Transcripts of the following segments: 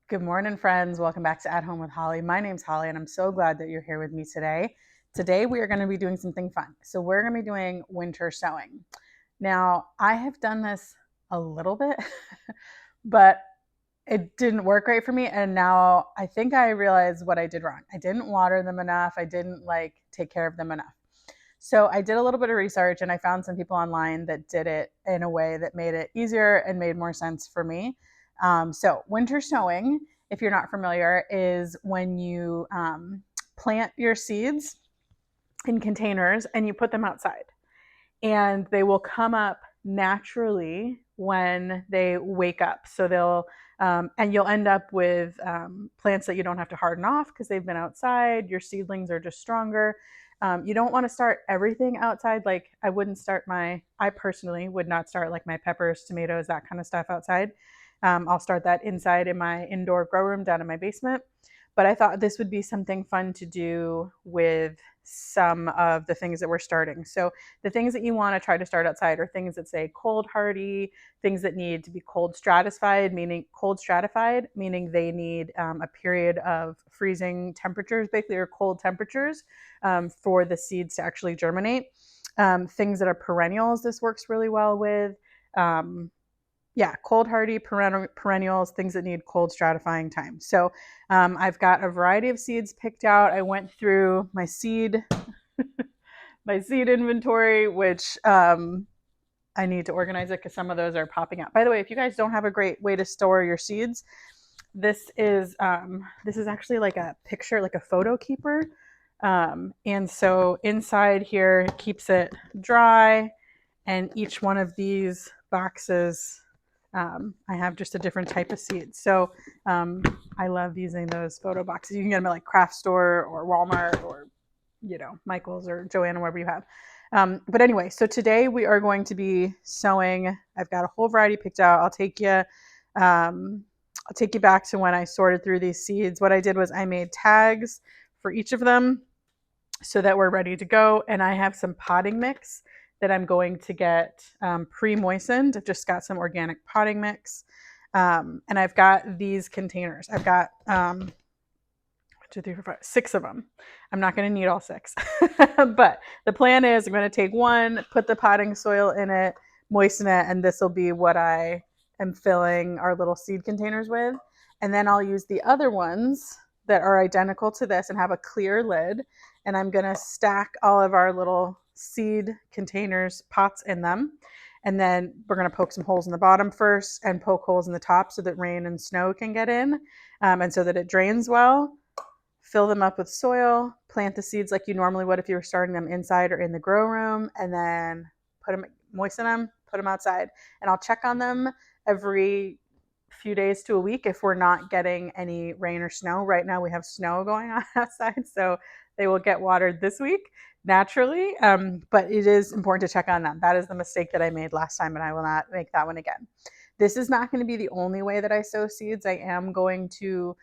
Good morning, friends. Welcome back to At Home with Holly. My name's Holly, and I'm so glad that you're here with me today. Today, we are going to be doing something fun. So, we're going to be doing winter sewing. Now, I have done this a little bit, but it didn't work great for me. And now I think I realized what I did wrong. I didn't water them enough, I didn't take care of them enough. So, I did a little bit of research and I found some people online that did it in a way that made it easier and made more sense for me. Winter sowing, if you're not familiar, is when you plant your seeds in containers and you put them outside, and they will come up naturally when they wake up. So and you'll end up with plants that you don't have to harden off because they've been outside. Your seedlings are just stronger. You don't want to start everything outside. I personally would not start like my peppers, tomatoes, that kind of stuff outside. I'll start that inside in my indoor grow room down in my basement. But I thought this would be something fun to do with some of the things that we're starting. So the things that you want to try to start outside are things that say cold hardy, things that need to be cold stratified, meaning they need a period of freezing temperatures, basically, or cold temperatures for the seeds to actually germinate. Things that are perennials, this works really well with. Cold hardy perennials, things that need cold stratifying time. So I've got a variety of seeds picked out. I went through my seed inventory, which I need to organize it because some of those are popping out. By the way, if you guys don't have a great way to store your seeds, this is actually like a picture, like a photo keeper. And so inside here it keeps it dry, and each one of these boxes, I have just a different type of seed. So I love using those photo boxes. You can get them at like craft store or Walmart or, Michael's or Joanna, wherever you have. But anyway, so today we are going to be sowing. I've got a whole variety picked out. I'll take you back to when I sorted through these seeds. What I did was I made tags for each of them so that we're ready to go. And I have some potting mix that I'm going to get pre-moistened. I've just got some organic potting mix. And I've got these containers. I've got 1, 2, 3, 4, 5, 6 of them. I'm not going to need all 6. But the plan is I'm going to take one, put the potting soil in it, moisten it, and this will be what I am filling our little seed containers with. And then I'll use the other ones that are identical to this and have a clear lid. And I'm going to stack all of our little seed containers, pots in them. And then we're going to poke some holes in the bottom first and poke holes in the top so that rain and snow can get in, and so that it drains well. Fill them up with soil, plant the seeds like you normally would if you were starting them inside or in the grow room, and then moisten them, put them outside. And I'll check on them every few days to a week if we're not getting any rain or snow. Right now we have snow going on outside, so they will get watered this week naturally, but it is important to check on them. That is the mistake that I made last time, and I will not make that one again. This is not going to be the only way that I sow seeds. I am going to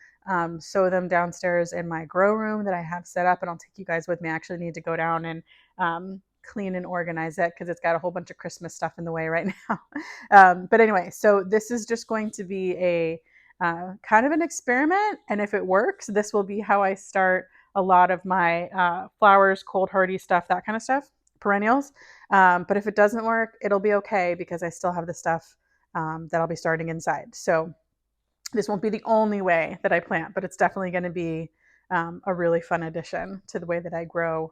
sow them downstairs in my grow room that I have set up, and I'll take you guys with me. I actually need to go down and clean and organize it because it's got a whole bunch of Christmas stuff in the way right now. But anyway, so this is just going to be a kind of an experiment, and if it works, this will be how I start a lot of my flowers, cold hardy stuff, that kind of stuff, perennials. But if it doesn't work, it'll be okay because I still have the stuff that I'll be starting inside. So this won't be the only way that I plant, but it's definitely going to be a really fun addition to the way that I grow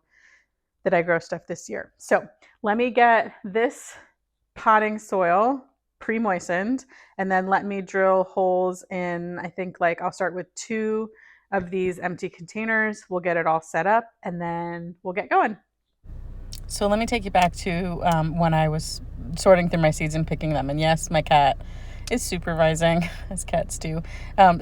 stuff this year. So let me get this potting soil pre-moistened, and then let me drill holes in, I think I'll start with 2 of these empty containers. We'll get it all set up and then we'll get going. So let me take you back to when I was sorting through my seeds and picking them. And yes, my cat is supervising, as cats do.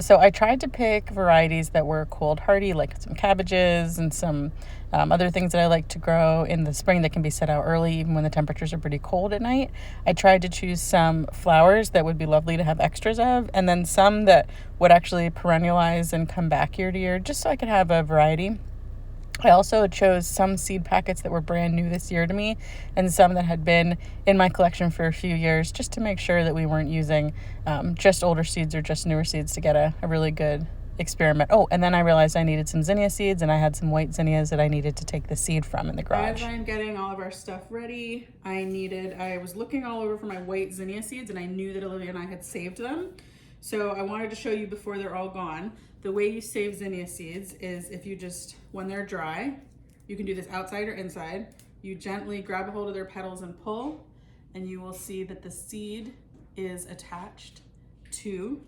So I tried to pick varieties that were cold hardy, like some cabbages and some other things that I like to grow in the spring that can be set out early, even when the temperatures are pretty cold at night. I tried to choose some flowers that would be lovely to have extras of, and then some that would actually perennialize and come back year to year, just so I could have a variety. I also chose some seed packets that were brand new this year to me and some that had been in my collection for a few years, just to make sure that we weren't using just older seeds or just newer seeds to get a really good experiment. Oh, and then I realized I needed some zinnia seeds, and I had some white zinnias that I needed to take the seed from in the garage. As I'm getting all of our stuff ready, I was looking all over for my white zinnia seeds, and I knew that Olivia and I had saved them. So I wanted to show you before they're all gone. The way you save zinnia seeds is if you just, when they're dry, you can do this outside or inside, you gently grab a hold of their petals and pull, and you will see that the seed is attached to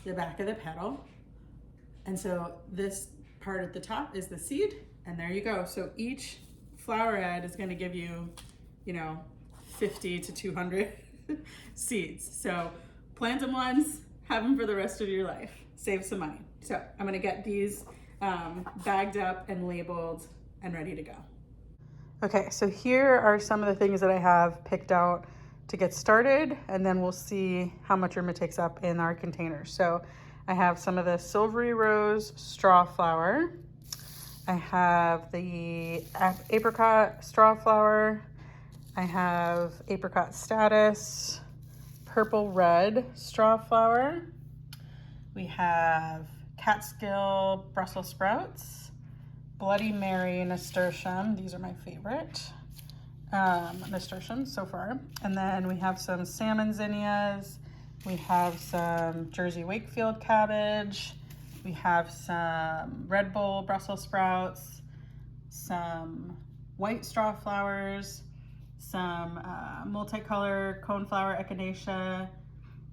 the back of the petal. And so this part at the top is the seed, and there you go. So each flower head is going to give you, 50 to 200 seeds. So plant them once, have them for the rest of your life. Save some money. So I'm gonna get these bagged up and labeled and ready to go. Okay, so here are some of the things that I have picked out to get started, and then we'll see how much room it takes up in our containers. So I have some of the Silvery Rose straw flower. I have the apricot straw flower. I have apricot status, purple red straw flower. We have Catskill Brussels sprouts, Bloody Mary nasturtium. These are my favorite nasturtiums so far. And then we have some salmon zinnias. We have some Jersey Wakefield cabbage. We have some Red Bull Brussels sprouts, some white straw flowers, some multicolor coneflower echinacea,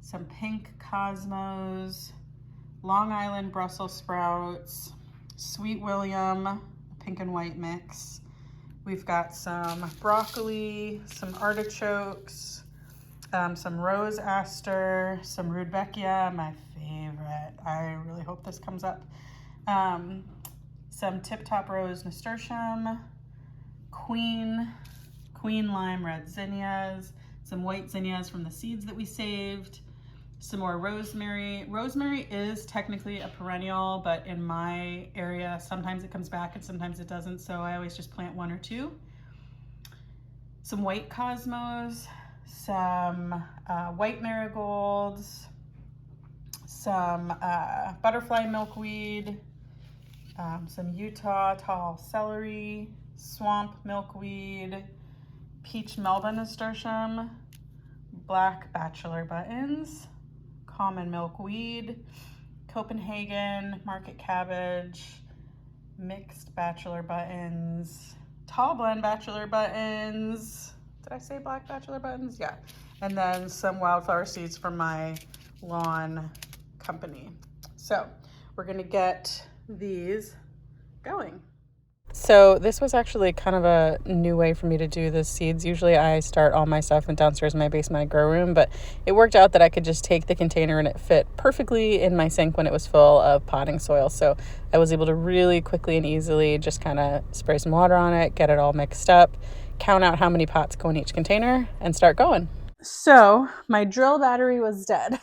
some pink cosmos, Long Island Brussels sprouts, Sweet William, pink and white mix. We've got some broccoli, some artichokes, some rose aster, some rudbeckia, my favorite. I really hope this comes up. Some Tip Top Rose nasturtium, queen lime red zinnias, some white zinnias from the seeds that we saved, some more rosemary. Rosemary is technically a perennial, but in my area, sometimes it comes back and sometimes it doesn't, so I always just plant one or two. Some white cosmos, some white marigolds, some butterfly milkweed, some Utah tall celery, swamp milkweed, peach melba nasturtium, black bachelor buttons, common milkweed, Copenhagen market cabbage, mixed bachelor buttons, tall blend bachelor buttons. Did I say black bachelor buttons? Yeah. And then some wildflower seeds from my lawn company. So we're gonna get these going. So this was actually kind of a new way for me to do the seeds. Usually I start all my stuff downstairs in my basement grow room, but it worked out that I could just take the container and it fit perfectly in my sink when it was full of potting soil. So I was able to really quickly and easily just kind of spray some water on it, get it all mixed up, count out how many pots go in each container, and start going. So my drill battery was dead.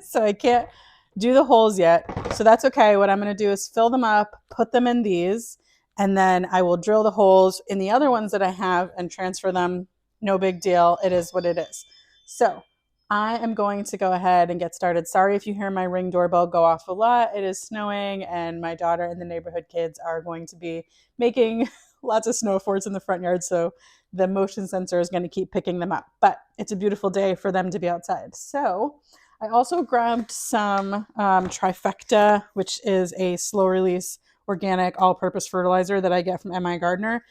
So I can't do the holes yet. So that's okay. What I'm going to do is fill them up, put them in these, and then I will drill the holes in the other ones that I have and transfer them. No big deal. It is what it is. So I am going to go ahead and get started. Sorry if you hear my Ring doorbell go off a lot. It is snowing, and my daughter and the neighborhood kids are going to be making lots of snow forts in the front yard. So the motion sensor is going to keep picking them up. But it's a beautiful day for them to be outside. So I also grabbed some Trifecta, which is a slow release organic all-purpose fertilizer that I get from MI Gardener.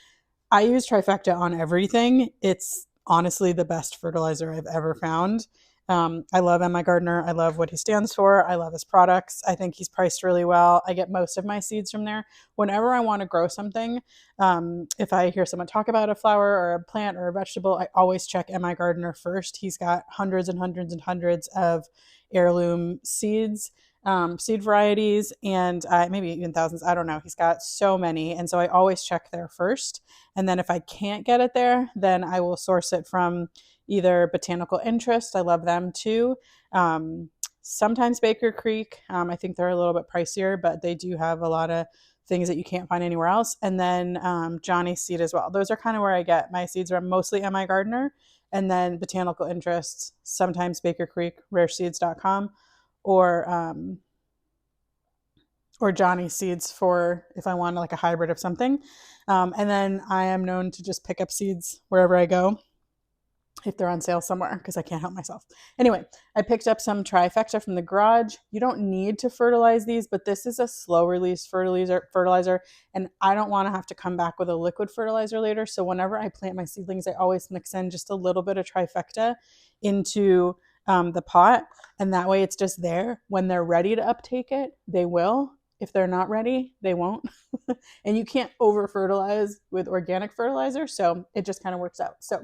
I use Trifecta on everything. It's honestly the best fertilizer I've ever found. I love MI Gardener. I love what he stands for. I love his products. I think he's priced really well. I get most of my seeds from there. Whenever I want to grow something, if I hear someone talk about a flower or a plant or a vegetable, I always check MI Gardener first. He's got hundreds and hundreds and hundreds of heirloom seeds, seed varieties, and maybe even thousands. I don't know. He's got so many. And so I always check there first. And then if I can't get it there, then I will source it from either Botanical Interest. I love them too. sometimes Baker Creek. I think they're a little bit pricier, but they do have a lot of things that you can't find anywhere else. And then Johnny's Seed as well. Those are kind of where I get my seeds are mostly MI Gardener, and then Botanical Interests, sometimes Baker Creek, rareseeds.com, or Johnny Seeds for if I want like a hybrid of something. And then I am known to just pick up seeds wherever I go if they're on sale somewhere because I can't help myself. Anyway, I picked up some trifecta from the garage. You don't need to fertilize these, but this is a slow release fertilizer, and I don't want to have to come back with a liquid fertilizer later. So whenever I plant my seedlings, I always mix in just a little bit of trifecta into the pot, and that way it's just there. When they're ready to uptake it, they will. If they're not ready, they won't. And you can't over fertilize with organic fertilizer, so it just kind of works out. So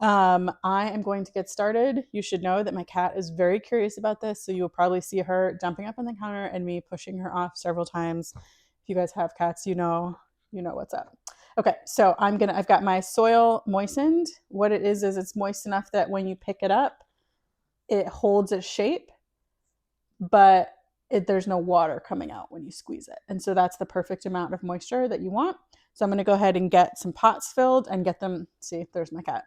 I am going to get started. You should know that my cat is very curious about this, so you will probably see her jumping up on the counter and me pushing her off several times. If you guys have cats, you know what's up. Okay, so I've got my soil moistened. What it is it's moist enough that when you pick it up, it holds its shape, but there's no water coming out when you squeeze it. And so that's the perfect amount of moisture that you want. So I'm going to go ahead and get some pots filled and get them. See, there's my cat.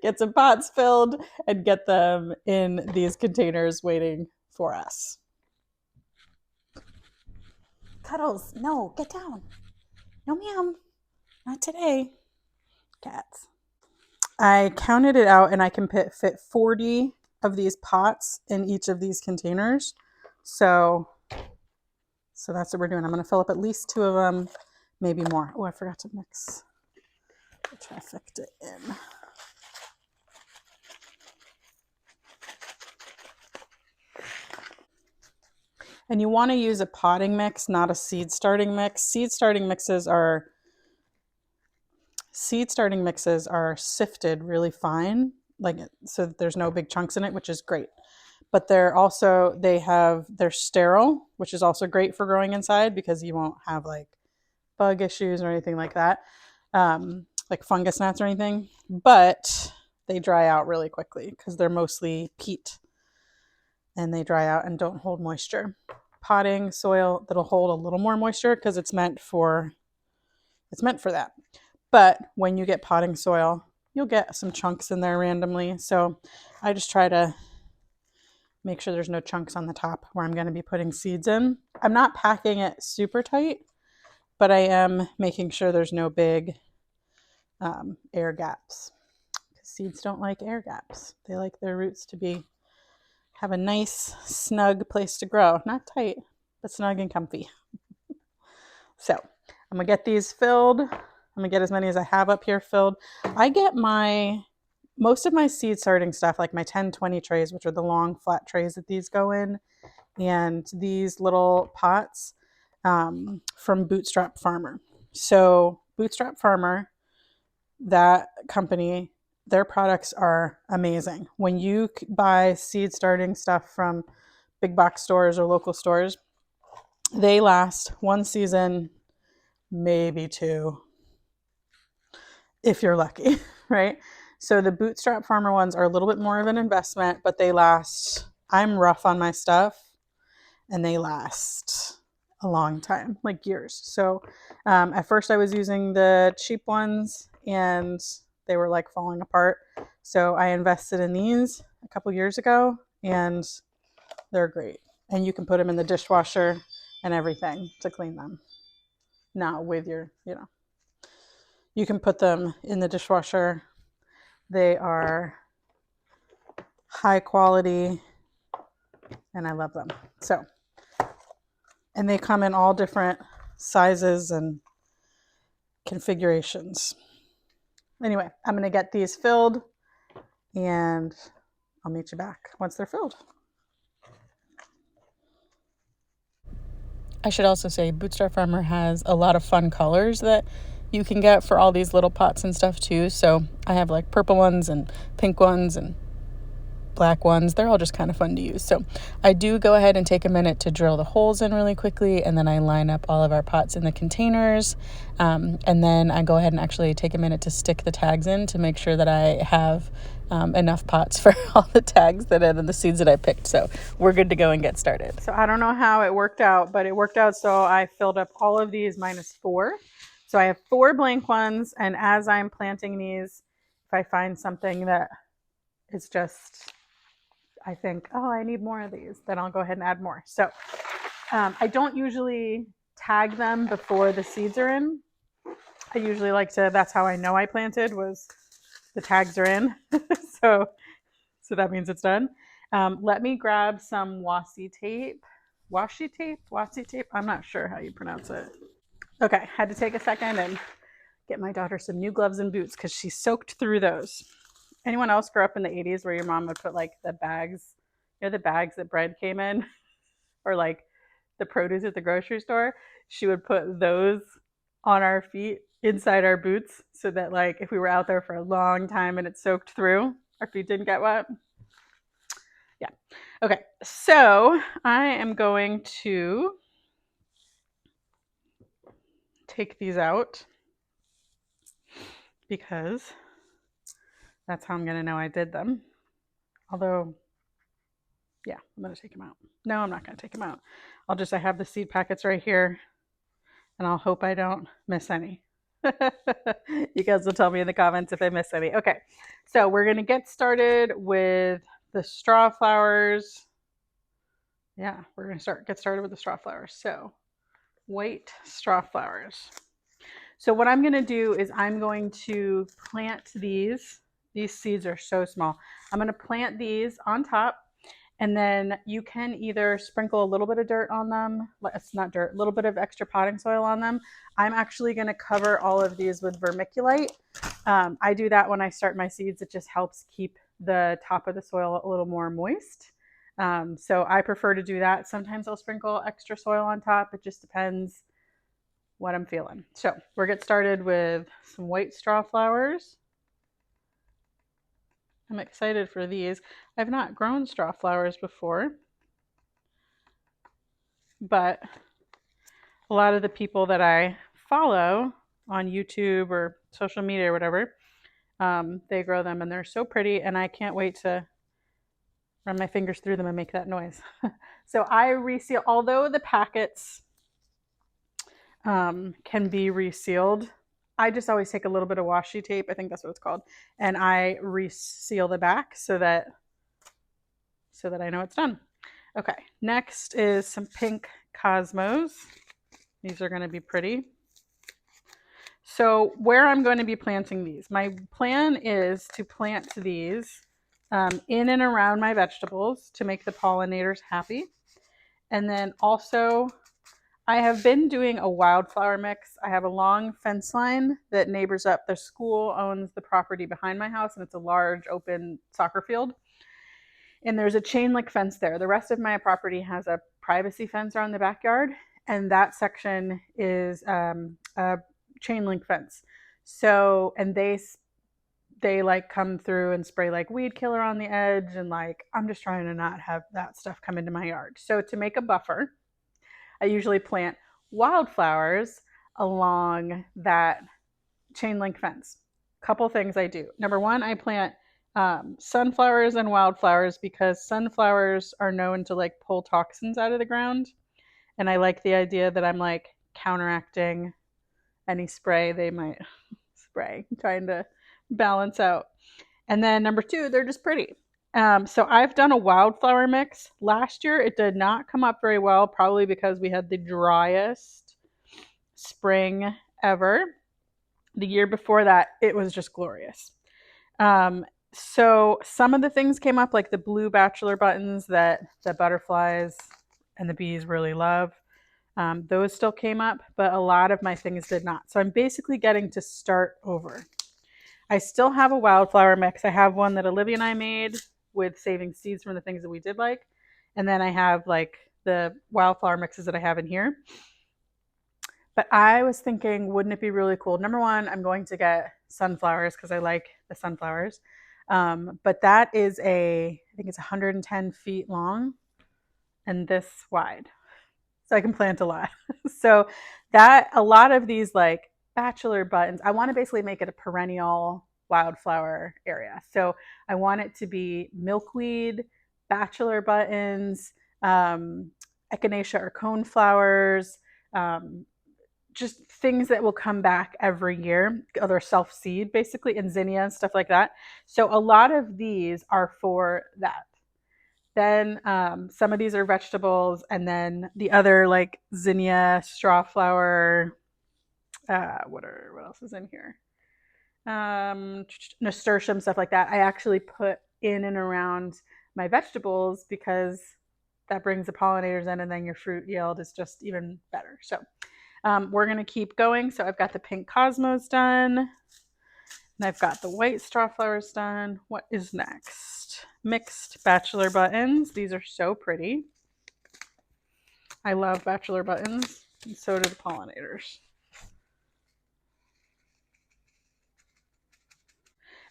Get some pots filled and get them in these containers waiting for us. Cuddles, no, get down. No, ma'am. Not today. Cats. I counted it out and I can fit 40 of these pots in each of these containers. So that's what we're doing. I'm going to fill up at least 2 of them, maybe more. Oh, I forgot to mix the trifecta in. And you want to use a potting mix, not a seed starting mix. Seed starting mixes are sifted really fine, so that there's no big chunks in it, which is great. But they're sterile, which is also great for growing inside because you won't have like bug issues or anything like that, like fungus gnats or anything. But they dry out really quickly because they're mostly peat, and they dry out and don't hold moisture. Potting soil that'll hold a little more moisture because it's meant for that. But when you get potting soil, you'll get some chunks in there randomly. So I just try to make sure there's no chunks on the top where I'm going to be putting seeds in. I'm not packing it super tight, but I am making sure there's no big air gaps. Seeds don't like air gaps. They like their roots to have a nice, snug place to grow. Not tight, but snug and comfy. So I'm going to get these filled. I'm going to get as many as I have up here filled. I get most of my seed starting stuff, like my 10-20 trays, which are the long flat trays that these go in, and these little pots from Bootstrap Farmer. So Bootstrap Farmer, that company, their products are amazing. When you buy seed starting stuff from big box stores or local stores, they last 1 season, maybe 2, if you're lucky, right? So the Bootstrap Farmer ones are a little bit more of an investment, but they last. I'm rough on my stuff, and they last a long time, like years. So at first I was using the cheap ones, and they were like falling apart. So I invested in these a couple years ago, and they're great. And you can put them in the dishwasher and everything to clean them. Now with you can put them in the dishwasher. They are high quality, and I love them. So, and they come in all different sizes and configurations. Anyway, I'm going to get these filled, and I'll meet you back once they're filled. I should also say Bootstrap Farmer has a lot of fun colors that you can get for all these little pots and stuff too. So I have like purple ones and pink ones and black ones. They're all just kind of fun to use. So I do go ahead and take a minute to drill the holes in really quickly, and then I line up all of our pots in the containers. And then I go ahead and actually take a minute to stick the tags in to make sure that I have enough pots for all the tags and the seeds that I picked. So we're good to go and get started. So I don't know how it worked out, but it worked out so I filled up all of these minus 4. So I have 4 blank ones, and as I'm planting these, if I find something that is just, I think, oh, I need more of these, then I'll go ahead and add more. So I don't usually tag them before the seeds are in. I usually like to, that's how I know I planted, was the tags are in. so that means it's done. Let me grab some washi tape. Washi tape? I'm not sure how you pronounce it. Okay, had to take a second and get my daughter some new gloves and boots because she soaked through those. Anyone else grew up in the 80s where your mom would put like the bags, the bags that bread came in, or like the produce at the grocery store? She would put those on our feet inside our boots so that like if we were out there for a long time and it soaked through, our feet didn't get wet. Yeah. Okay, so I am going to take these out because that's how I'm going to know I did them. Although, yeah, I'm going to take them out. No, I'm not going to take them out. I have the seed packets right here, and I'll hope I don't miss any. You guys will tell me in the comments if I miss any. Okay, so we're going to get started with the straw flowers. Yeah, we're going to get started with the straw flowers. So, white straw flowers. So what I'm going to do is I'm going to plant these. These seeds are so small. I'm going to plant these on top, and then you can either sprinkle a little bit of dirt on them. It's not dirt, a little bit of extra potting soil on them. I'm actually going to cover all of these with vermiculite. I do that when I start my seeds. It just helps keep the top of the soil a little more moist. So I prefer to do that. Sometimes I'll sprinkle extra soil on top. It just depends what I'm feeling. So we'll get started with some white straw flowers. I'm excited for these. I've not grown straw flowers before, but a lot of the people that I follow on YouTube or social media or whatever, they grow them and they're so pretty, and I can't wait to run my fingers through them and make that noise. So I reseal, although the packets can be resealed, I just always take a little bit of washi tape, I think that's what it's called, and I reseal the back so that I know it's done. Okay, next is some pink cosmos. These are going to be pretty. So where I'm going to be planting these, my plan is to plant these in and around my vegetables to make the pollinators happy. And then also, I have been doing a wildflower mix. I have a long fence line that neighbors up. The school owns the property behind my house, and it's a large open soccer field. And there's a chain link fence there. The rest of my property has a privacy fence around the backyard, and that section is a chain link fence. So, and they like come through and spray like weed killer on the edge, and like I'm just trying to not have that stuff come into my yard. So to make a buffer, I usually plant wildflowers along that chain link fence. Couple things I do. Number one, I plant sunflowers and wildflowers because sunflowers are known to like pull toxins out of the ground. And I like the idea that I'm like counteracting any spray they might spray, trying to balance out. And then number two, they're just pretty. So I've done a wildflower mix. Last year, it did not come up very well, probably because we had the driest spring ever. The year before that, it was just glorious. So some of the things came up, like the blue bachelor buttons that the butterflies and the bees really love. Those still came up, but a lot of my things did not. So I'm basically getting to start over. I still have a wildflower mix. I have one that Olivia and I made with saving seeds from the things that we did like. And then I have like the wildflower mixes that I have in here. But I was thinking, wouldn't it be really cool? Number one, I'm going to get sunflowers because I like the sunflowers. But that is I think it's 110 feet long and this wide. So I can plant a lot. So that a lot of these like bachelor buttons, I want to basically make it a perennial wildflower area. So I want it to be milkweed, bachelor buttons, um, echinacea or coneflowers, um, just things that will come back every year. Other self seed basically, and zinnia and stuff like that. So a lot of these are for that. Then some of these are vegetables, and then the other like zinnia, straw flower. What else is in here? Nasturtium, stuff like that. I actually put in and around my vegetables because that brings the pollinators in, and then your fruit yield is just even better. So we're gonna keep going. So I've got the pink cosmos done, and I've got the white straw flowers done. What is next? Mixed bachelor buttons. These are so pretty. I love bachelor buttons, and so do the pollinators.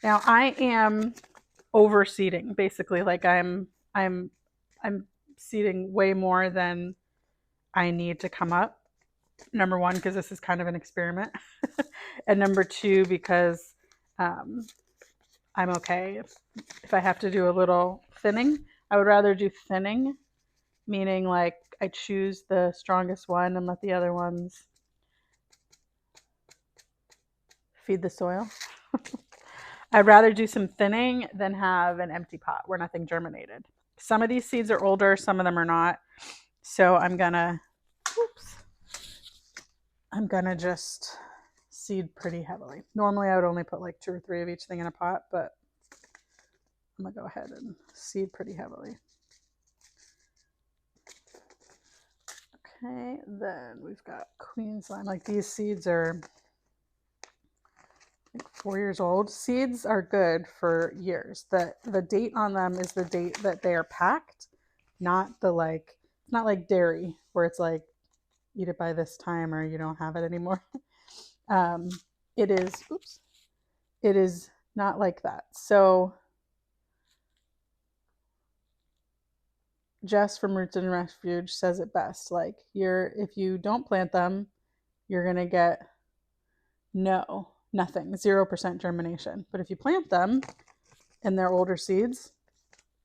Now I am overseeding, basically. Like I'm seeding way more than I need to come up. Number one, because this is kind of an experiment, and number two, because um, I'm okay if I have to do a little thinning. I would rather do thinning, meaning like I choose the strongest one and let the other ones feed the soil. I'd rather do some thinning than have an empty pot where nothing germinated. Some of these seeds are older, some of them are not. So I'm gonna just seed pretty heavily. Normally I would only put like 2 or 3 of each thing in a pot, but I'm gonna go ahead and seed pretty heavily. Okay, then we've got queen slime. Like these seeds are like 4 years old. Seeds are good for years. The date on them is the date that they are packed, not the like, it's not like dairy where it's like eat it by this time or you don't have it anymore. um, it is not like that. So Jess from Roots and Refuge says it best. Like if you don't plant them, you're gonna get nothing, 0% germination. But if you plant them and they're older seeds,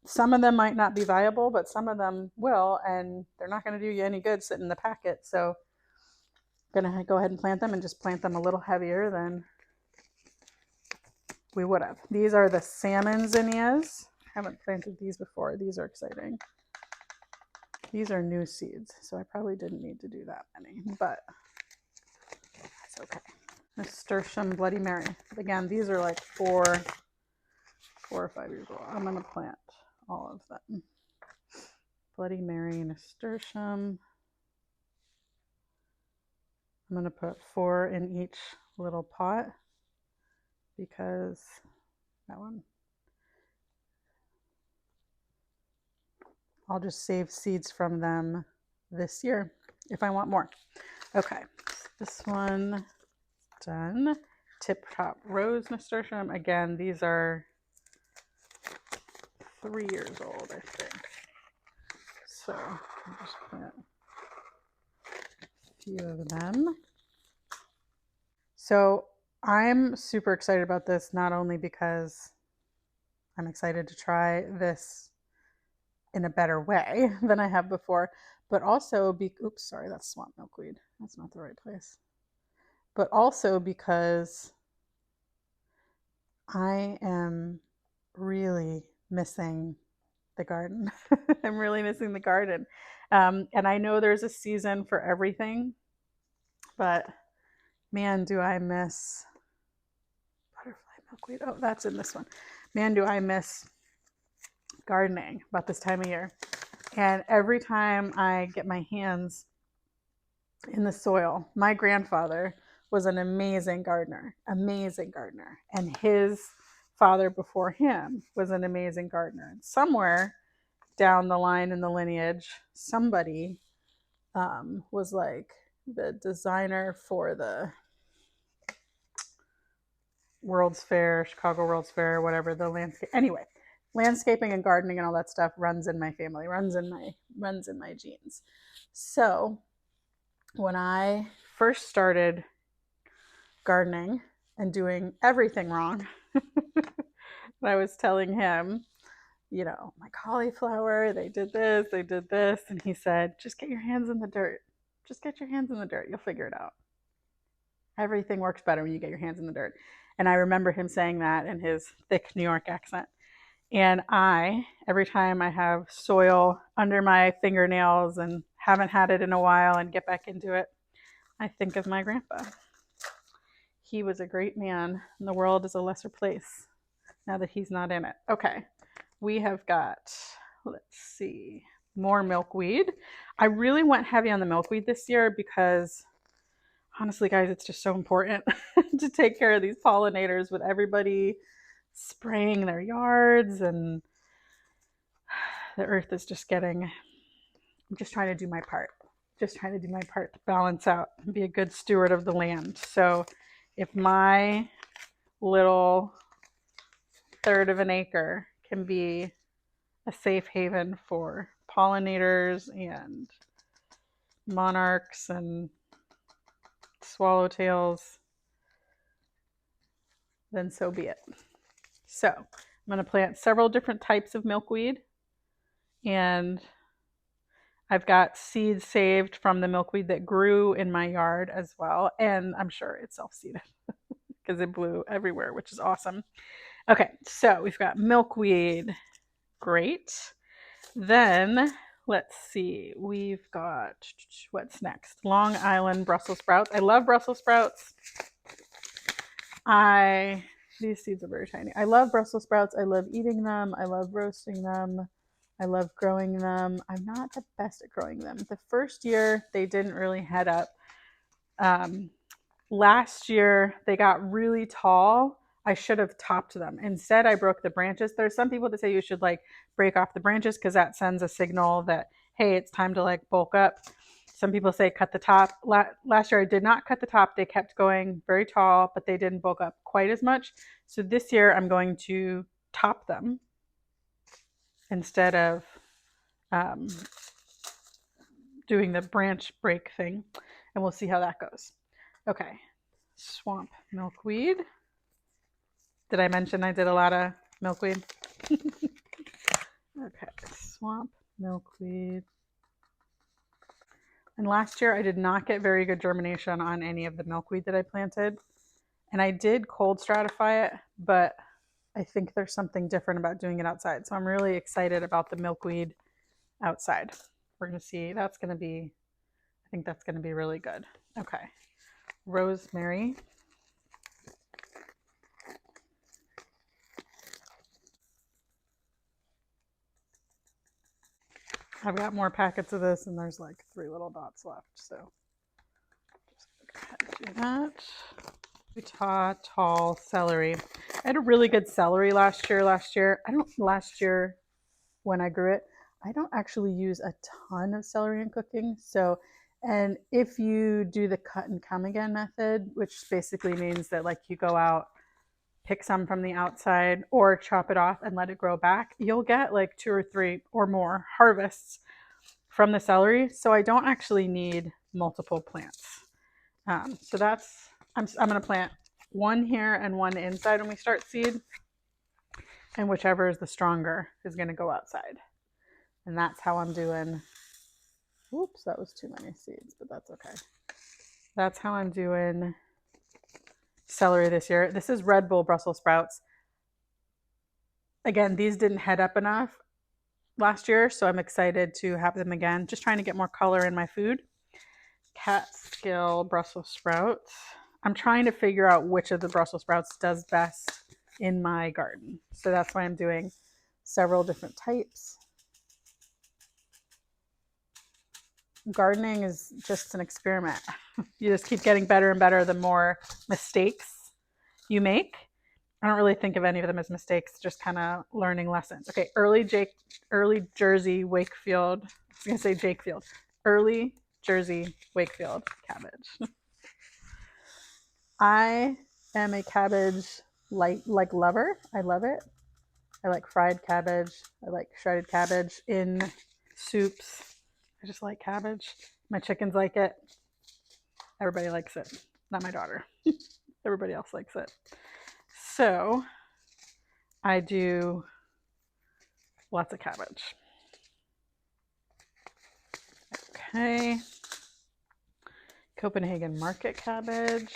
some of them might not be viable, but some of them will, and they're not going to do you any good sitting in the packet. So I'm going to go ahead and plant them, and just plant them a little heavier than we would have. These are the salmon zinnias. I haven't planted these before. These are exciting. These are new seeds, so I probably didn't need to do that many, but it's okay. Nasturtium Bloody Mary. Again, these are like 4 or 5 years old. I'm going to plant all of them. Bloody Mary, nasturtium. I'm going to put 4 in each little pot because that one, I'll just save seeds from them this year if I want more. Okay, this one done. Tip top rose nasturtium. Again, these are 3 years old, I think. So I'll just plant a few of them. So I'm super excited about this, not only because I'm excited to try this in a better way than I have before, but also oops, sorry, that's swamp milkweed. That's not the right place. But also because I am really missing the garden. I'm really missing the garden. And I know there's a season for everything, but man, do I miss butterfly milkweed. Oh, that's in this one. Man, do I miss gardening about this time of year. And every time I get my hands in the soil, my grandfather was an amazing gardener. And his father before him was an amazing gardener. Somewhere down the line in the lineage, somebody was like the designer for World's Fair, Chicago World's Fair, whatever the landscape. Anyway, landscaping and gardening and all that stuff runs in my family, runs in my genes. So when I first started gardening and doing everything wrong, I was telling him, you know, my cauliflower, they did this. And he said, just get your hands in the dirt. Just get your hands in the dirt. You'll figure it out. Everything works better when you get your hands in the dirt. And I remember him saying that in his thick New York accent. And every time I have soil under my fingernails and haven't had it in a while and get back into it, I think of my grandpa. He was a great man, and the world is a lesser place now that he's not in it. Okay, we have got, let's see, more milkweed. I really went heavy on the milkweed this year because, honestly, guys, it's just so important to take care of these pollinators with everybody spraying their yards, and the earth is just getting, I'm just trying to do my part. Just trying to do my part to balance out and be a good steward of the land. So if my little third of an acre can be a safe haven for pollinators and monarchs and swallowtails, then so be it. So I'm going to plant several different types of milkweed, and I've got seeds saved from the milkweed that grew in my yard as well, and I'm sure it's self-seeded because it blew everywhere, which is awesome. Okay, so we've got milkweed. Great. Then let's see, we've got, what's next? Long Island Brussels sprouts. I love Brussels sprouts. These seeds are very tiny. I love Brussels sprouts. I love eating them. I love roasting them. I love growing them. I'm not the best at growing them. The first year, they didn't really head up. Last year, they got really tall. I should have topped them. Instead, I broke the branches. There's some people that say you should like break off the branches because that sends a signal that, hey, it's time to like bulk up. Some people say cut the top. Last year, I did not cut the top. They kept going very tall, but they didn't bulk up quite as much. So this year, I'm going to top them instead of doing the branch break thing, and we'll see how that goes. Okay, swamp milkweed. Did I mention I did a lot of milkweed? Okay, swamp milkweed. And last year I did not get very good germination on any of the milkweed that I planted. And I did cold stratify it, but I think there's something different about doing it outside. So I'm really excited about the milkweed outside. We're going to see. I think that's going to be really good. Okay. Rosemary. I've got more packets of this, and there's like 3 little dots left. So just go ahead and do that. Utah tall celery. I had a really good celery last year. Last year when I grew it, I don't actually use a ton of celery in cooking. So, and if you do the cut and come again method, which basically means that like you go out, pick some from the outside or chop it off and let it grow back, you'll get like 2 or 3 or more harvests from the celery. So I don't actually need multiple plants. So that's, I'm going to plant 1 here and 1 inside when we start seed, and whichever is the stronger is going to go outside. And that's how I'm doing. Oops, that was too many seeds, but that's okay. That's how I'm doing celery this year. This is Red Bull Brussels sprouts. Again, these didn't head up enough last year, so I'm excited to have them again. Just trying to get more color in my food. Catskill Brussels sprouts. I'm trying to figure out which of the Brussels sprouts does best in my garden. So that's why I'm doing several different types. Gardening is just an experiment. You just keep getting better and better the more mistakes you make. I don't really think of any of them as mistakes, just kind of learning lessons. Okay, early Jersey Wakefield. I was going to say Jakefield. Early Jersey Wakefield cabbage. I am a cabbage like lover. I love it. I like fried cabbage. I like shredded cabbage in soups. I just like cabbage. My chickens like it. Everybody likes it. Not my daughter. Everybody else likes it. So I do lots of cabbage. Okay. Copenhagen market cabbage.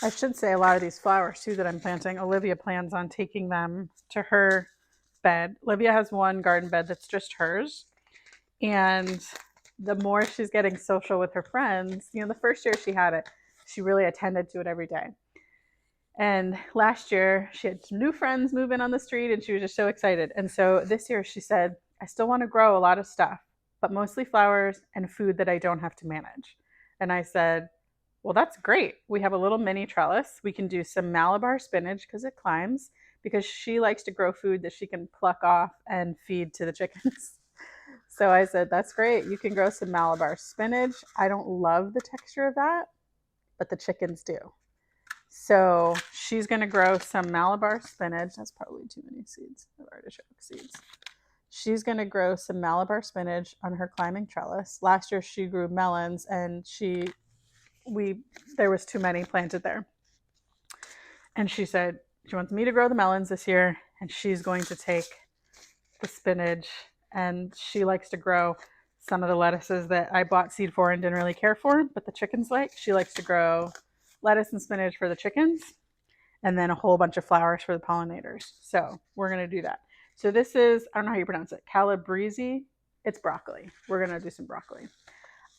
I should say a lot of these flowers too that I'm planting, Olivia plans on taking them to her bed. Olivia has one garden bed that's just hers. And the more she's getting social with her friends, the first year she had it, she really attended to it every day. And last year she had some new friends move in on the street and she was just so excited. And so this year she said, I still want to grow a lot of stuff, but mostly flowers and food that I don't have to manage. And I said, well, that's great. We have a little mini trellis. We can do some Malabar spinach because it climbs, because she likes to grow food that she can pluck off and feed to the chickens. So I said, that's great. You can grow some Malabar spinach. I don't love the texture of that, but the chickens do. So she's going to grow some Malabar spinach. That's probably too many seeds of artichoke seeds. She's going to grow some Malabar spinach on her climbing trellis. Last year she grew melons and there was too many planted there. And she said she wants me to grow the melons this year and she's going to take the spinach, and she likes to grow some of the lettuces that I bought seed for and didn't really care for, but the chickens like. She likes to grow lettuce and spinach for the chickens, and then a whole bunch of flowers for the pollinators. So we're going to do that. So this is, I don't know how you pronounce it, calabrese. It's broccoli. We're going to do some broccoli.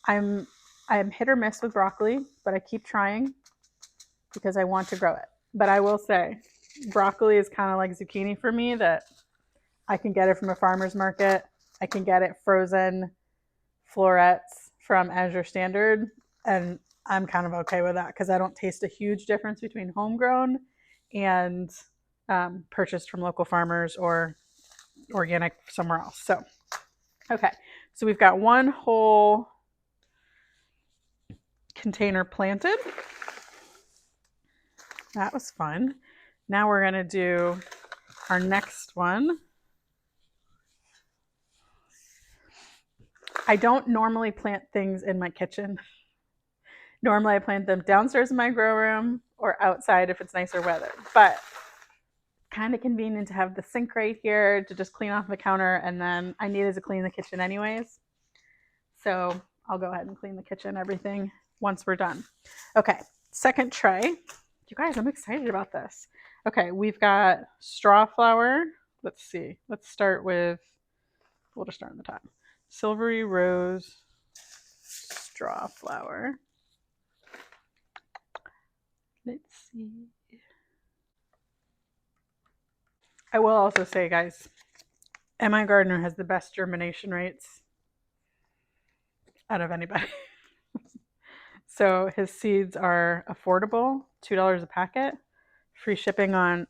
I'm hit or miss with broccoli, but I keep trying because I want to grow it. But I will say, broccoli is kind of like zucchini for me, that I can get it from a farmer's market. I can get it frozen florets from Azure Standard, and I'm kind of okay with that because I don't taste a huge difference between homegrown and purchased from local farmers or organic somewhere else. So, okay. So we've got one whole container planted. That was fun. Now we're going to do our next one. I don't normally plant things in my kitchen. Normally I plant them downstairs in my grow room or outside if it's nicer weather. But kind of convenient to have the sink right here to just clean off the counter, and then I needed to clean the kitchen anyways. So I'll go ahead and clean the kitchen, everything, once we're done. Okay, second tray. You guys, I'm excited about this. Okay, we've got straw flower. Let's see. Let's start with, we'll just start on the top. Silvery rose straw flower. Let's see. I will also say, guys, MI Gardener has the best germination rates out of anybody. So his seeds are affordable, $2 a packet, free shipping on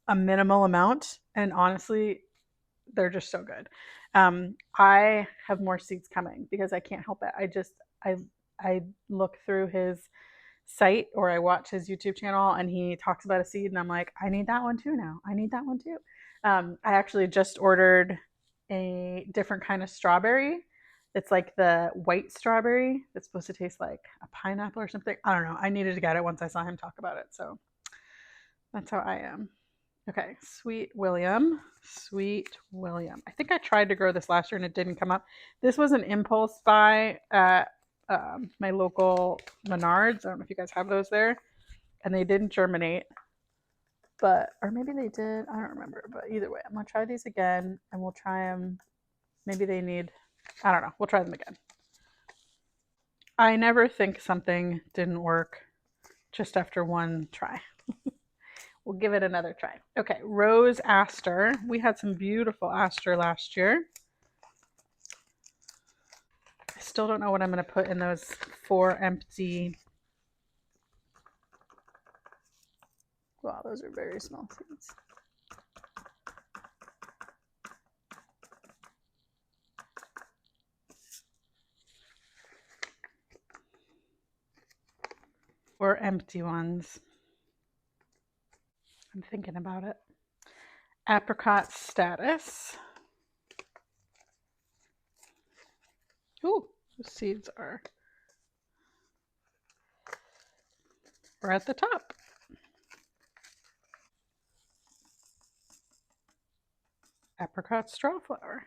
a minimal amount, and honestly, they're just so good. I have more seeds coming because I can't help it. I look through his site or I watch his YouTube channel and he talks about a seed and I'm like, I need that one too now. I need that one too. I actually just ordered a different kind of strawberry. It's like the white strawberry that's supposed to taste like a pineapple or something. I don't know. I needed to get it once I saw him talk about it. So that's how I am. Okay, Sweet William. Sweet William. I think I tried to grow this last year and it didn't come up. This was an impulse buy at my local Menards. I don't know if you guys have those there. And they didn't germinate. But, or maybe they did. I don't remember. But either way, I'm going to try these again and we'll try them. Maybe they need, I don't know. We'll try them again. I never think something didn't work just after one try. We'll give it another try. Okay, rose aster. We had some beautiful aster last year. I still don't know what I'm going to put in those 4 empty. Wow, those are very small seeds. or empty ones. I'm thinking about it. Apricot status. Ooh, the seeds are at the top. Apricot straw flower.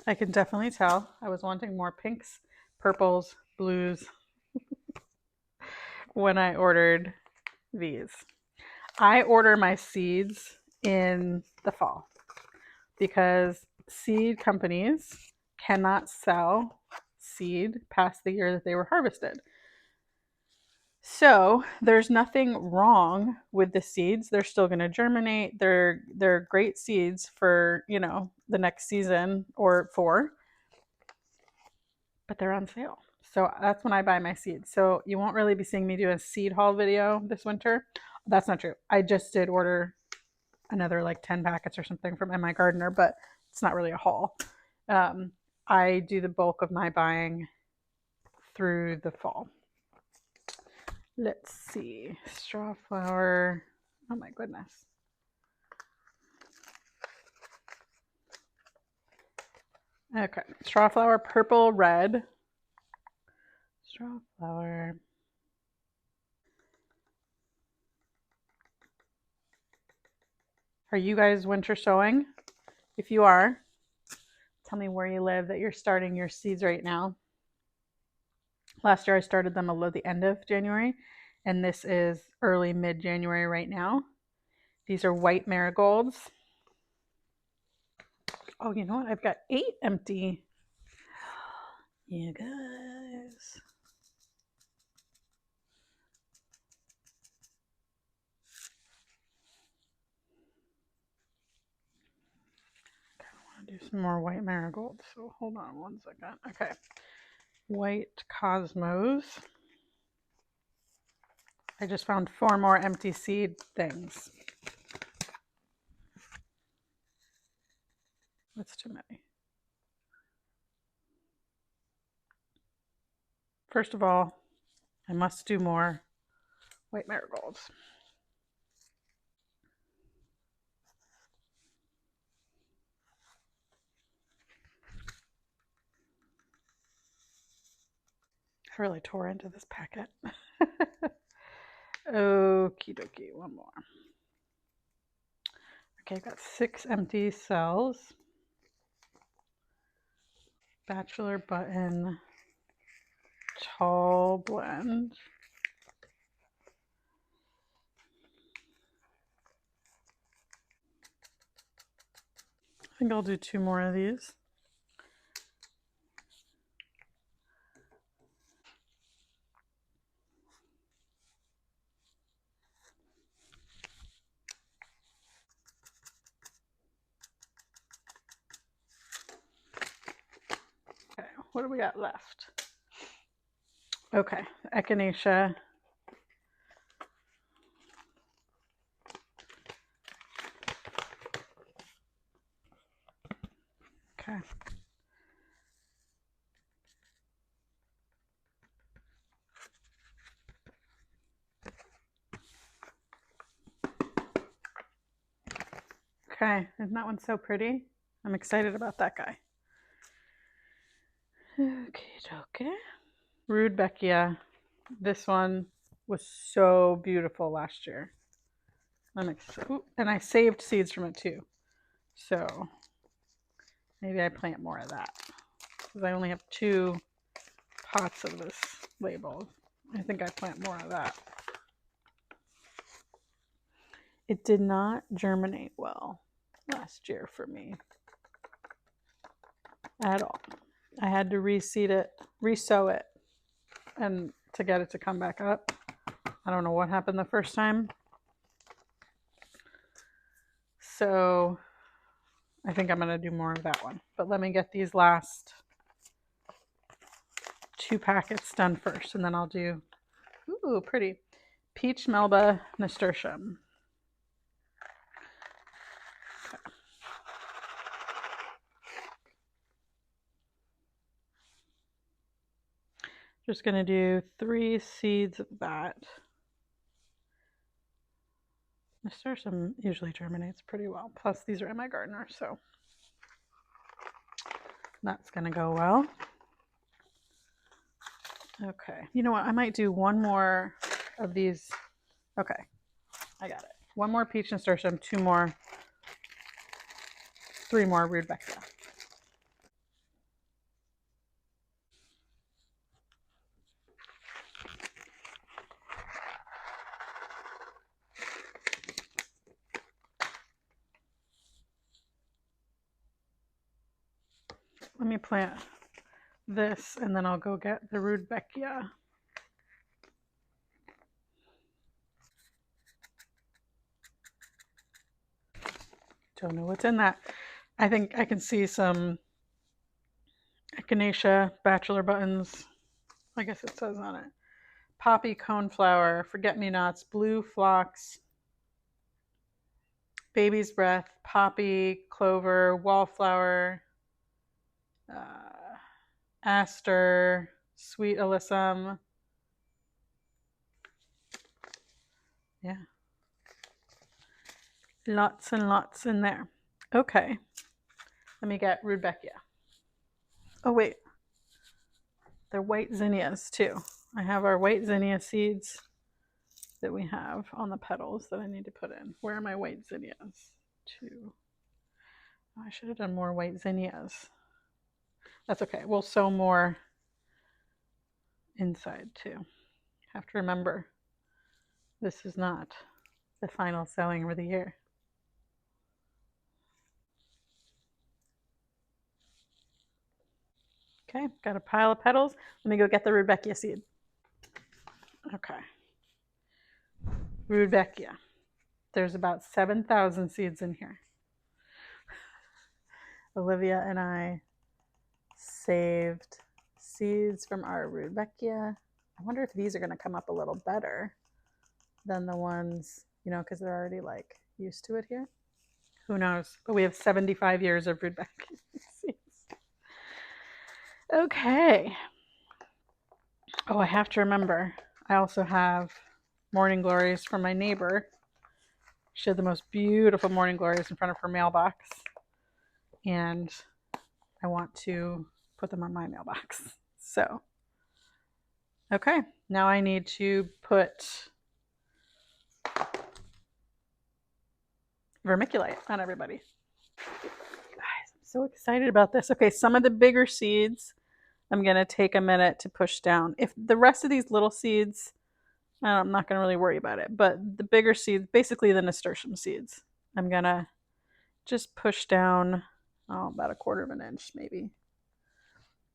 I can definitely tell I was wanting more pinks, purples, blues when I ordered these. I order my seeds in the fall because seed companies cannot sell seed past the year that they were harvested. So there's nothing wrong with the seeds. They're still going to germinate. They're great seeds for, the next season or for, but they're on sale. So that's when I buy my seeds. So you won't really be seeing me do a seed haul video this winter. That's not true. I just did order another like 10 packets or something from My Gardener, but it's not really a haul. I do the bulk of my buying through the fall. Let's see. Straw flower. Oh my goodness. Okay. Straw flower, purple, red. Straw flower. Are you guys winter sowing? If you are, tell me where you live that you're starting your seeds right now. Last year I started them at the end of January, and this is early mid-January right now. These are white marigolds. Oh, you know what? I've got 8 empty. You guys. I want to do some more white marigolds, so hold on one second. Okay. White cosmos. I just found 4 more empty seed things. That's too many. First of all, I must do more white marigolds. I really tore into this packet. Okie dokie, one more. Okay, I've got 6 empty cells. Bachelor button, tall blend. I think I'll do 2 more of these. Okay, what do we got left? Okay, echinacea. Okay. Okay, isn't that one so pretty? I'm excited about that guy. Okay. Rudbeckia. This one was so beautiful last year. And I saved seeds from it too. So maybe I plant more of that. Because I only have 2 pots of this label. I think I plant more of that. It did not germinate well last year for me at all. I had to reseed it, resow it, and to get it to come back up. I don't know what happened the first time. So I think I'm going to do more of that one. But let me get these last 2 packets done first, and then I'll do, ooh, pretty, peach melba nasturtium. Just going to do 3 seeds of that. Nasturtium usually germinates pretty well. Plus, these are in my gardener, so that's going to go well. Okay. You know what? I might do one more of these. Okay. I got it. One more peach nasturtium, 2 more, 3 more rudbeckia. Let me plant this and then I'll go get the rudbeckia. Don't know what's in that. I think I can see some echinacea, bachelor buttons. I guess it says on it. Poppy coneflower, forget-me-nots, blue phlox, baby's breath, poppy, clover, wallflower, aster, sweet alyssum. Yeah. Lots and lots in there. Okay. Let me get rudbeckia. Oh, wait. They're white zinnias, too. I have our white zinnia seeds that we have on the petals that I need to put in. Where are my white zinnias? 2. Oh, I should have done more white zinnias. That's okay. We'll sow more inside, too. Have to remember, this is not the final sowing of the year. Okay, got a pile of petals. Let me go get the rudbeckia seed. Okay. Rudbeckia. There's about 7,000 seeds in here. Olivia and I saved seeds from our rudbeckia. I wonder if these are going to come up a little better than the ones, because they're already like used to it here. Who knows? But we have 75 years of rudbeckia seeds. Okay. Oh, I have to remember. I also have morning glories from my neighbor. She had the most beautiful morning glories in front of her mailbox. And I want to put them on my mailbox. So, okay. Now I need to put vermiculite on everybody. Guys, I'm so excited about this. Okay, some of the bigger seeds I'm going to take a minute to push down. If the rest of these little seeds, I'm not going to really worry about it. But the bigger seeds, basically the nasturtium seeds, I'm going to just push down about 1/4 of an inch maybe.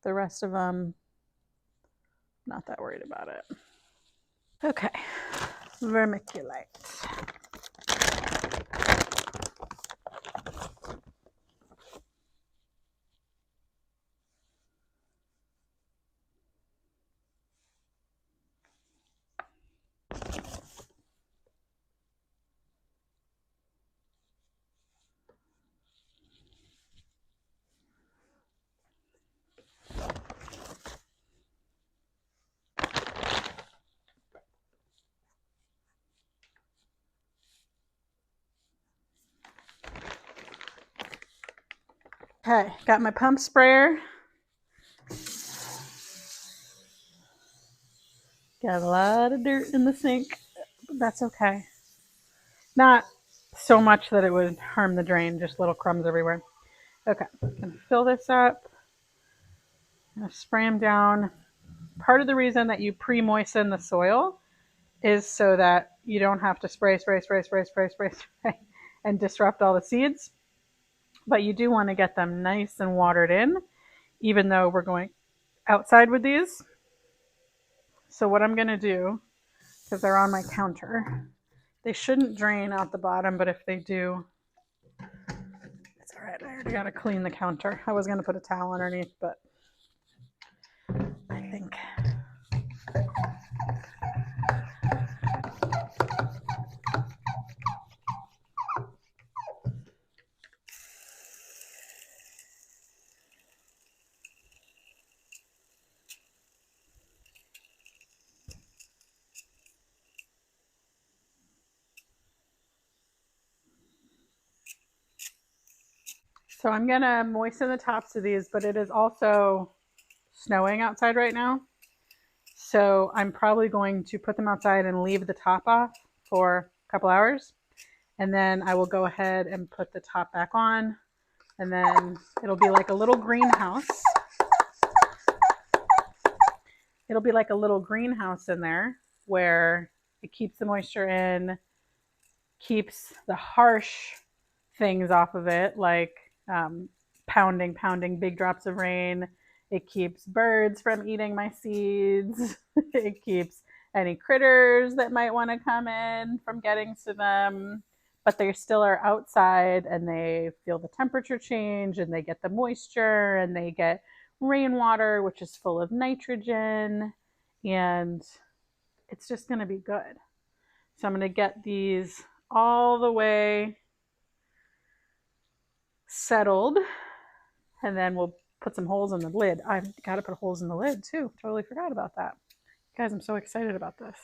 The rest of them, not that worried about it. Okay, vermiculite. Okay, got my pump sprayer. Got a lot of dirt in the sink, but that's okay. Not so much that it would harm the drain, just little crumbs everywhere. Okay, I'm gonna fill this up. I'm gonna spray them down. Part of the reason that you pre-moisten the soil is so that you don't have to spray and disrupt all the seeds. But you do want to get them nice and watered in, even though we're going outside with these. So what I'm going to do, because they're on my counter, they shouldn't drain out the bottom, but if they do, it's all right. I already got to clean the counter. I was going to put a towel underneath, but I think So I'm gonna moisten the tops of these, but it is also snowing outside right now. So I'm probably going to put them outside and leave the top off for a couple hours. And then I will go ahead and put the top back on. And then it'll be like a little greenhouse. It'll be like a little greenhouse in there where it keeps the moisture in, keeps the harsh things off of it, like pounding big drops of rain. It keeps birds from eating my seeds. It keeps any critters that might want to come in from getting to them. But they still are outside and they feel the temperature change and they get the moisture and they get rainwater, which is full of nitrogen. And it's just going to be good. So I'm going to get these all the way settled, and then we'll put some holes in the lid. I've got to put holes in the lid too. Totally forgot about that. Guys, I'm so excited about this.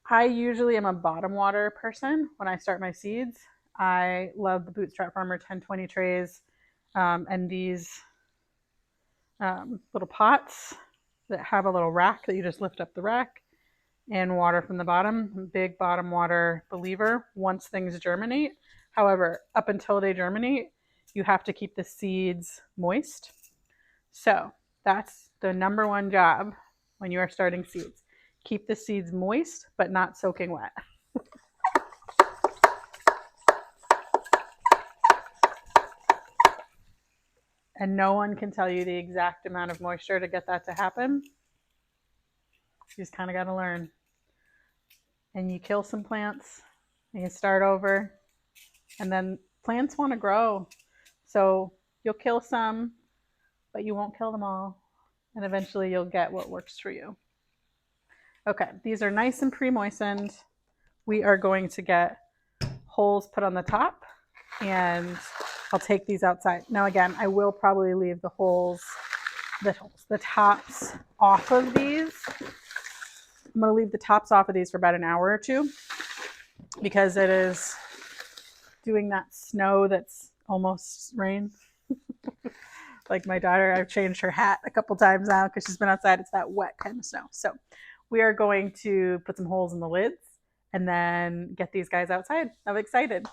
I usually am a bottom water person when I start my seeds. I love the Bootstrap Farmer 1020 trays and these little pots that have a little rack that you just lift up the rack and water from the bottom. I'm a big bottom water believer once things germinate. However, up until they germinate, you have to keep the seeds moist. So that's the number one job when you are starting seeds. Keep the seeds moist, but not soaking wet. And no one can tell you the exact amount of moisture to get that to happen. You just kind of got to learn. And you kill some plants, and you start over, and then plants want to grow. So you'll kill some, but you won't kill them all. And eventually you'll get what works for you. Okay, these are nice and pre-moistened. We are going to get holes put on the top, and I'll take these outside. Now again, I will probably leave the tops off of these. I'm going to leave the tops off of these for about an hour or two because it is doing that snow that's almost rain. Like my daughter, I've changed her hat a couple times now because she's been outside. It's that wet kind of snow. So we are going to put some holes in the lids and then get these guys outside. I'm excited.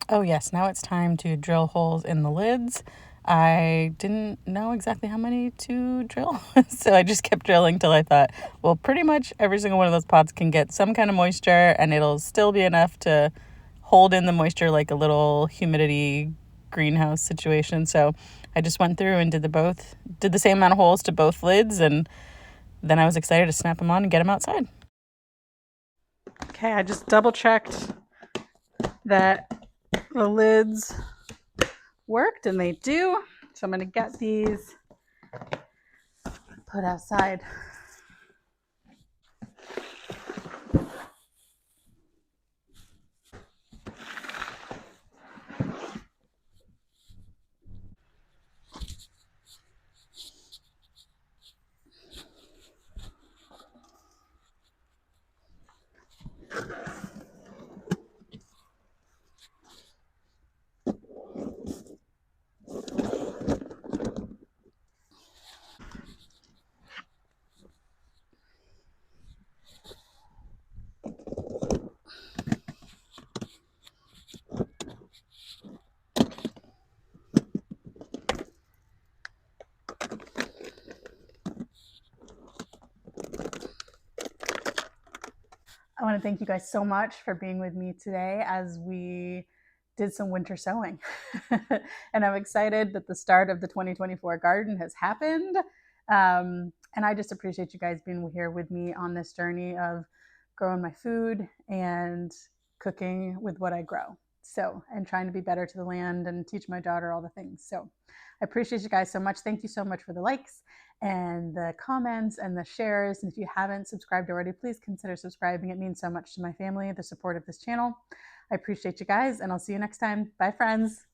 Oh yes, now it's time to drill holes in the lids. I didn't know exactly how many to drill, so I just kept drilling till I thought, well, pretty much every single one of those pots can get some kind of moisture and it'll still be enough to hold in the moisture like a little humidity greenhouse situation. So I just went through and did the same amount of holes to both lids, and then I was excited to snap them on and get them outside. Okay, I just double checked that the lids worked, and they do. So I'm going to get these put outside. I want to thank you guys so much for being with me today as we did some winter sowing. And I'm excited that the start of the 2024 garden has happened. And I just appreciate you guys being here with me on this journey of growing my food and cooking with what I grow. So, and trying to be better to the land and teach my daughter all the things. So I appreciate you guys so much. Thank you so much for the likes and the comments and the shares. And if you haven't subscribed already, please consider subscribing. It means so much to my family, the support of this channel. I appreciate you guys, and I'll see you next time. Bye, friends.